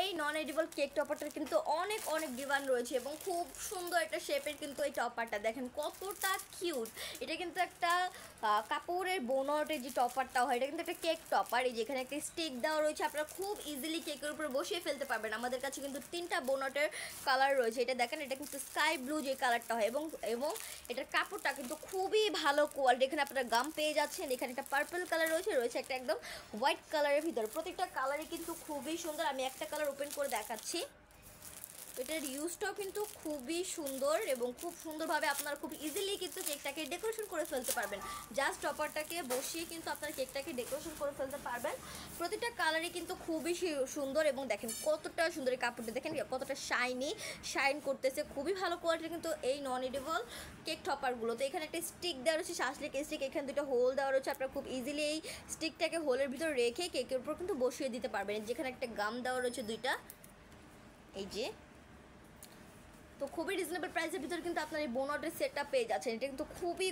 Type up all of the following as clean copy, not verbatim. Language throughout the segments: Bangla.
এই নন এডিবল কেক টপারটার কিন্তু অনেক অনেক ডিমান্ড রয়েছে এবং খুব সুন্দর একটা শেপের কিন্তু এই টপারটা দেখেন কতটা কিউট। এটা কিন্তু একটা কাপড়ের বোনটের যে টপারটা হয় এটা কিন্তু একটা কেক টপার। এই যেখানে একটা স্টিক দেওয়া রয়েছে, আপনারা খুব ইজিলি কেকের উপর বসিয়ে ফেলতে পারবেন। আমাদের কাছে কিন্তু 3টা বোনটের কালার রয়েছে। এটা দেখেন, এটা কিন্তু স্কাই ব্লু যে কালারটা হয় এবং এবং এটার কাপড়টা কিন্তু খুবই ভালো কোয়ালিটি। এখানে আপনারা গাম পেয়ে যাচ্ছেন, এখানে একটা পার্পল কালার রয়েছে একটা একদম হোয়াইট কালারের ভিতরে। প্রত্যেকটা কালারই কিন্তু খুবই সুন্দর। আমি একটা কালার ওপেন করে দেখাচ্ছি। এটার ইউজটাও কিন্তু খুবই সুন্দর এবং খুব সুন্দরভাবে আপনারা খুব ইজিলি কিন্তু কেকটাকে ডেকোরেশন করে ফেলতে পারবেন। জাস্ট টপারটাকে বসিয়ে কিন্তু আপনারা কেকটাকে ডেকোরেশন করে ফেলতে পারবেন। প্রতিটা কালারই কিন্তু খুবই সুন্দর এবং দেখেন কতটা সুন্দর। কাপড়টা দেখেন কতটা শাইন করতেছে। খুবই ভালো কোয়ালিটির কিন্তু এই নন এডিবল কেক টপারগুলো। তো এখানে একটা স্টিক দেওয়া রয়েছে, শাসলিক স্টিক। এখানে 2টা হোল দেওয়া রয়েছে। আপনারা খুব ইজিলি এই স্টিকটাকে হোলের ভিতরে রেখে কেকের উপর কিন্তু বসিয়ে দিতে পারবেন। যেখানে একটা গাম দেওয়া রয়েছে 2টা, এই যে। তো খুবই রিজনেবল প্রাইসের ভিতরে কিন্তু আপনার এই বোনটের সেটটা পেয়ে যাচ্ছেন। এটা কিন্তু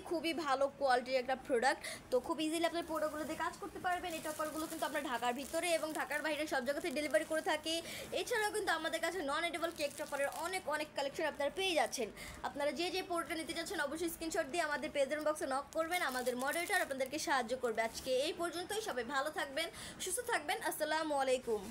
খুবই ভালো কোয়ালিটির একটা প্রোডাক্ট। তো খুব ইজিলি আপনার প্রোডাক্টগুলো দিয়ে কাজ করতে পারবেন। এই টপারগুলো কিন্তু আমরা ঢাকার ভিতরে এবং ঢাকার বাইরে সব জায়গাতে ডেলিভারি করে থাকি। এছাড়াও কিন্তু আমাদের কাছে নন এডিবল কেক টপারের অনেক কালেকশন আপনারা পেয়ে যাচ্ছেন। আপনারা যে প্রোডাক্টটা নিতে যাচ্ছেন অবশ্যই স্ক্রিনশট দিয়ে আমাদের প্রেজেন্ট বক্সে নক করবেন। আমাদের মডারেটর আপনাদেরকে সাহায্য করবে। আজকে এই পর্যন্তই। সবাই ভালো থাকবেন, সুস্থ থাকবেন। আসসালামু আলাইকুম।